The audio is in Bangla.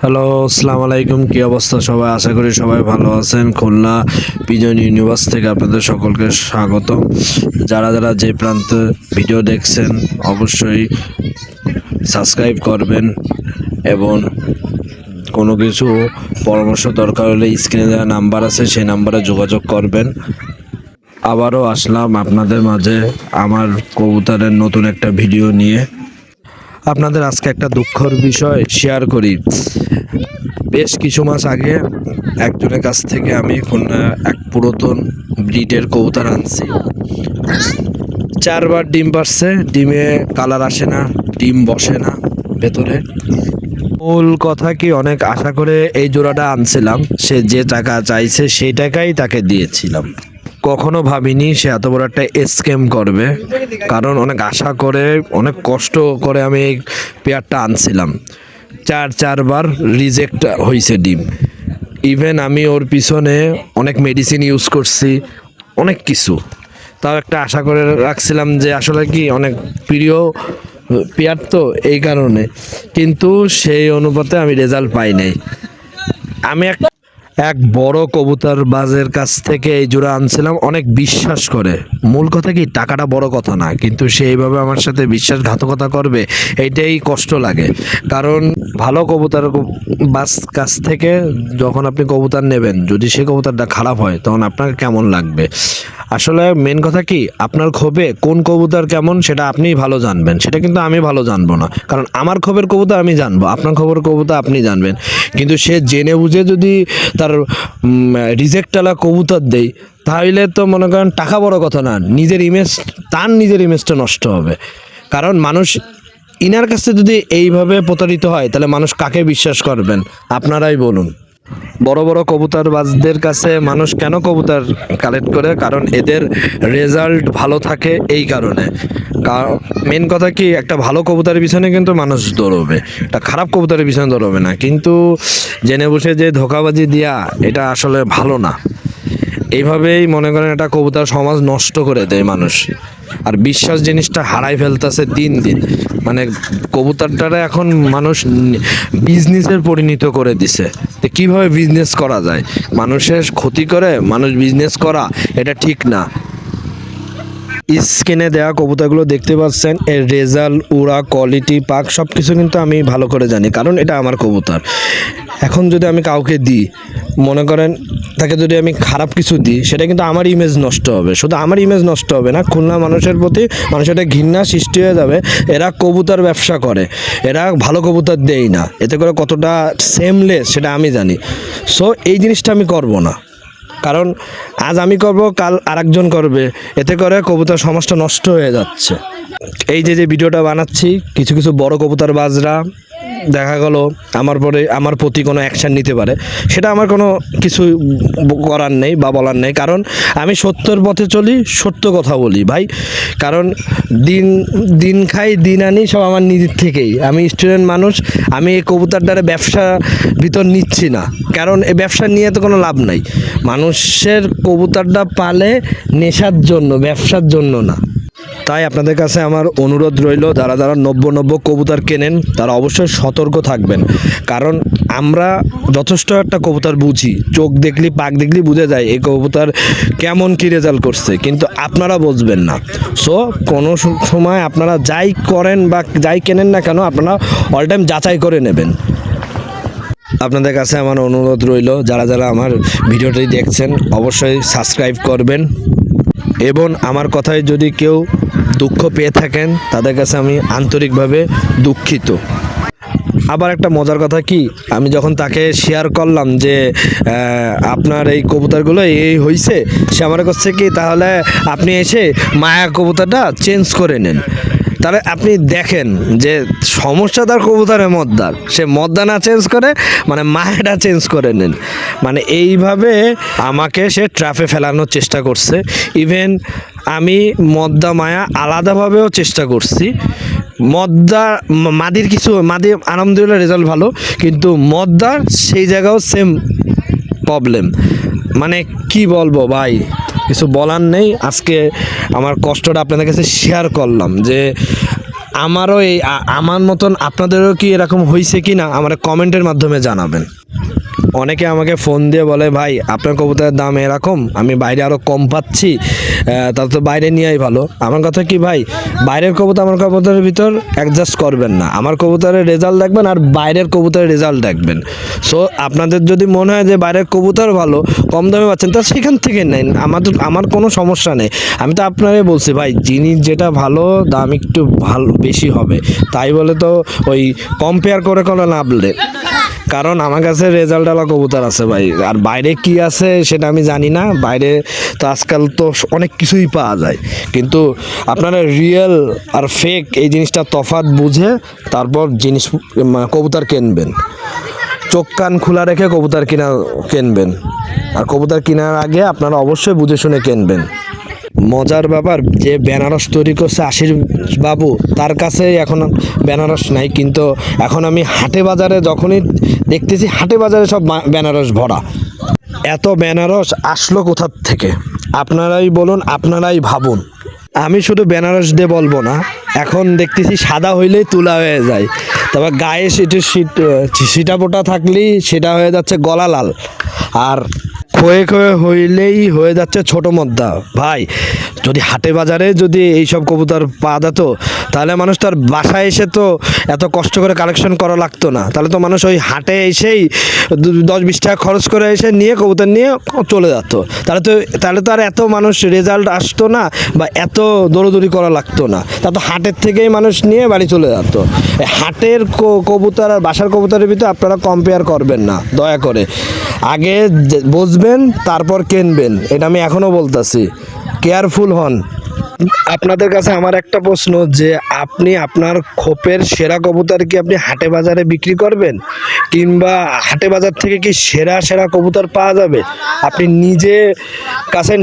হ্যালো, আসসালামু আলাইকুম। কি অবস্থা সবাই? আশা করি সবাই ভালো আছেন। খুলনা পিজন ইউনিভার্স থেকে আপনাদের সকলকে স্বাগত। যারা যারা যে প্রান্তে ভিডিও দেখছেন অবশ্যই সাবস্ক্রাইব করবেন এবং কোনো কিছু পরামর্শ দরকার হলে স্ক্রিনে দেওয়া নাম্বার আছে, সেই নাম্বারে যোগাযোগ করবেন। আবারও আসলাম আপনাদের মাঝে আমার কবুতরের নতুন একটা ভিডিও নিয়ে। আপনাদের আজকে একটা দুঃখের বিষয় শেয়ার করি। বেশ কিছু মাস আগে একজনের কাছ থেকে আমি এক পুরাতন ব্রিডের কবুতর আনছি। 4বার ডিম পারছে, ডিমে কালার আসে না, ডিম বসে না ভেতরে। মূল কথা কি, অনেক আশা করে এই জোড়াটা আনছিলাম, সে যে টাকা চাইছে সেই টাকাই তাকে দিয়েছিলাম। কখনো ভাবিনি সে এত বড় একটা স্ক্যাম করবে, কারণ অনেক আশা করে অনেক কষ্ট করে আমি এই পেয়ারটা আনছিলাম। চারবার রিজেক্ট হয়েছে ডিম। ইভেন আমি ওর পিছনে অনেক মেডিসিন ইউজ করছি, অনেক কিছু। তাও একটা আশা করে রাখছিলাম যে আসলে কি অনেক প্রিয় পেয়ার তো, এই কারণে। কিন্তু সেই অনুপাতে আমি রেজাল্ট পাই নাই। আমি এক বড় কবুতর বাজের কাছ থেকে এই জোড়া আনছিলাম অনেক বিশ্বাস করে। মূল কথা কি, টাকাটা বড় কথা না, কিন্তু সেইভাবে আমার সাথে বিশ্বাসঘাতকতা করবে, এইটাই কষ্ট লাগে। কারণ ভালো কবুতর বাজ কাছ থেকে যখন আপনি কবুতর নেবেন, যদি সে কবুতরটা খারাপ হয় তখন আপনার কেমন লাগবে। আসলে মেন কথা কি, আপনার ক্ষোভে কোন কবুতর কেমন সেটা আপনিই ভালো জানবেন, সেটা কিন্তু আমি ভালো জানবো না। কারণ আমার ক্ষোভের কবুতর আমি জানবো, আপনার খবরের কবুতর আপনি জানবেন। কিন্তু সে জেনে বুঝে যদি তার রিজেক্টওয়ালা কবুতর দেয়, তাহলে তো মনে করেন টাকা বড় কথা না, নিজের ইমেজটা নষ্ট হবে। কারণ মানুষ ইনার কাছে যদি এইভাবে প্রতারিত হয়, তাহলে মানুষ কাকে বিশ্বাস করবেন আপনারাই বলুন। বড় বড় কবুতরবাজদের কাছে মানুষ কেন কবুতর কালেক্ট করে? কারণ এদের রেজাল্ট ভালো থাকে, এই কারণে। মেন কথা কি, একটা ভালো কবুতরের পিছনে কিন্তু মানুষ দৌড়বে, একটা খারাপ কবুতরের পিছনে দৌড়বে না। কিন্তু জেনে বসে যে ধোঁকাবাজি দেয়া, এটা আসলে ভালো না। এইভাবেই মনে করেন একটা কবুতর সমাজ নষ্ট করে দেয় মানুষ। আর বিশ্বাস জিনিসটা হারাই ফেলতেছে দিন দিন। মানে কবুতরটারা এখন মানুষ বিজনেসের পরিণত করে দিছে। তো কীভাবে বিজনেস করা যায়? মানুষের ক্ষতি করে মানুষ বিজনেস করা, এটা ঠিক না। স্ক্রিনে দেওয়া কবুতরগুলো দেখতে পাচ্ছেন, এর রেজাল্ট, উড়া, কোয়ালিটি, পাক সব কিছু কিন্তু আমি ভালো করে জানি, কারণ এটা আমার কবুতর। এখন যদি আমি কাউকে দিই, মনে করেন তাকে যদি আমি খারাপ কিছু দিই, সেটা কিন্তু আমার ইমেজ নষ্ট হবে। শুধু আমার ইমেজ নষ্ট হবে না, খুলনা মানুষের প্রতি মানুষের একটা ঘৃণা সৃষ্টি হয়ে যাবে। এরা কবুতর ব্যবসা করে, এরা ভালো কবুতর দেয় না, এতে করে কতটা সেমলেস সেটা আমি জানি। সো এই জিনিসটা আমি করব না। কারণ আজ আমি করব, কাল আরেকজন করবে, এতে করে কবুতর সমাজটা নষ্ট হয়ে যাচ্ছে। এই যে ভিডিওটা বানাচ্ছি, কিছু কিছু বড় কবুতর বাজরা দেখা গেল আমার প্রতি কোনো অ্যাকশান নিতে পারে, সেটা আমার কোনো কিছু করার নেই বা বলার নেই। কারণ আমি সত্যর পথে চলি, সত্য কথা বলি ভাই। কারণ দিন খাই দিন আনি সব আমার নিজের থেকেই। আমি স্টুডেন্ট মানুষ, আমি এই কবুতরটারে ব্যবসা ভিতর নিচ্ছি না। কারণ এই ব্যবসা নিয়ে তো কোনো লাভ নাই। মানুষের কবুতরটা পালে নেশার জন্য, ব্যবসার জন্য না। তাই আপনাদের কাছে আমার অনুরোধ রইল, যারা যারা নব্য কবুতর কেনেন তারা অবশ্যই সতর্ক থাকবেন। কারণ আমরা যথেষ্ট একটা কবুতর বুঝি, চোখ দেখলি পাক দেখলি বুঝে যায় এই কবুতর কেমন কি রেজাল্ট করছে, কিন্তু আপনারা বুঝবেন না। সো কোনো সময় আপনারা যাই করেন বা যাই কেনেন না কেন, আপনারা অল টাইম যাচাই করে নেবেন। আপনাদের কাছে আমার অনুরোধ রইল, যারা যারা আমার ভিডিওটি দেখছেন অবশ্যই সাবস্ক্রাইব করবেন। এবং আমার কথায় যদি কেউ দুঃখ পেয়ে থাকেন, তাদের কাছে আমি আন্তরিকভাবে দুঃখিত। আবার একটা মজার কথা কি, আমি যখন তাকে শেয়ার করলাম যে আপনার এই কবুতরগুলো এই হয়েছে, সে আমার কাছে কি, তাহলে আপনি এসে মায়া কবুতরটা চেঞ্জ করে নেন। তাহলে আপনি দেখেন যে সমস্যা তার কবুতরের মদ্দার, সে মদ্দা না চেঞ্জ করে মানে মায়াটা চেঞ্জ করে নেন। মানে এইভাবে আমাকে সে ট্র্যাপে ফেলানোর চেষ্টা করছে। ইভেন আমি মদ্দা মায়া আলাদাভাবেও চেষ্টা করছি। মাদির আলহামদুলিল্লাহ রেজাল্ট ভালো, কিন্তু মদ্দার সেই জায়গাও সেম প্রবলেম। মানে কি বলবো ভাই, কিছু বলার নেই। আজকে আমার কষ্টটা আপনাদের কাছে শেয়ার করলাম যে আমারও আমার মতন আপনাদেরও কি এরকম হয়েছে কি না আমার কমেন্টের মাধ্যমে জানাবেন। অনেকে আমাকে ফোন দিয়ে বলে ভাই আপনার কবুতরের দাম এরকম, আমি বাইরে আরও কম পাচ্ছি, তাহলে তো বাইরে নেওয়াই ভালো। আমার কথা কি ভাই, বাইরের কবুতর আমার কবুতরের ভিতর অ্যাডজাস্ট করবেন না, আমার কবুতরের রেজাল্ট দেখবেন আর বাইরের কবুতরের রেজাল্ট দেখবেন। সো আপনাদের যদি মনে হয় যে বাইরের কবুতর ভালো, কম দামে পাচ্ছেন, তা সেখান থেকে নেন, আমার কোনো সমস্যা নেই। আমি তো আপনারাই বলছি ভাই, জিনিস যেটা ভালো দাম একটু ভালো বেশি হবে, তাই বলে তো ওই কম্পেয়ার করে কোনো লাভ নেই। কারণ আমার কাছে রেজাল্টওয়ালা কবুতর আছে ভাই, আর বাইরে কি আছে সেটা আমি জানি না। বাইরে তো আজকাল তো অনেক কিছুই পাওয়া যায়, কিন্তু আপনারা রিয়েল আর ফেক এই জিনিসটা তফাৎ বুঝে তারপর জিনিস কবুতর কিনবেন। চোখ কান খোলা রেখে কবুতর কিনবেন, আর কবুতর কেনার আগে আপনারা অবশ্যই বুঝে শুনে কিনবেন। মজার ব্যাপার, যে বেনারস তৈরি করছে আশির বাবু, তার কাছে এখন বেনারস নাই, কিন্তু এখন আমি হাটে বাজারে যখনই দেখতেছি, হাটে বাজারে সব বেনারস ভরা। এত বেনারস আসলো কোথার থেকে আপনারাই বলুন, আপনারাই ভাবুন। আমি শুধু বেনারস দিয়ে বলবো না, এখন দেখতেছি সাদা হইলেই তুলা হয়ে যায়, তবে গায়ে সিটা পোটা থাকলেই সেটা হয়ে যাচ্ছে গলা লাল, আর ক্ষয়ে ক্ষয়ে হইলেই হয়ে যাচ্ছে ছোট মদ্দা। ভাই যদি হাটে বাজারে যদি এইসব কবুতর পাওয়া যেত, তাহলে মানুষ তার বাসায় এসে তো এত কষ্ট করে কালেকশন করা লাগতো না, তাহলে তো মানুষ ওই হাটে এসেই 10-20 টাকা খরচ করে এসে নিয়ে কবুতর নিয়ে চলে যেত। তাহলে তো আর এত মানুষ রেজাল্ট আসতো না, বা এত দৌড়দৌড়ি করা লাগতো না, তা তো হাটের থেকেই মানুষ নিয়ে বাড়ি চলে যেত। হাটের কবুতর আর বাসার কবুতরের ভিতরে আপনারা কম্পেয়ার করবেন না দয়া করে। আগে বুঝবেন তারপর কিনবেন, এটা আমি এখনও বলতেছি, কেয়ারফুল হন। আপনাদের কাছে আমার একটা প্রশ্ন, যে আপনি আপনার খোপের সেরা কবুতর কি আপনি হাটে বাজারে বিক্রি করবেন, কিংবা হাটে বাজার থেকে কি সেরা সেরা কবুতর পাওয়া যাবে? আপনি নিজে কাছে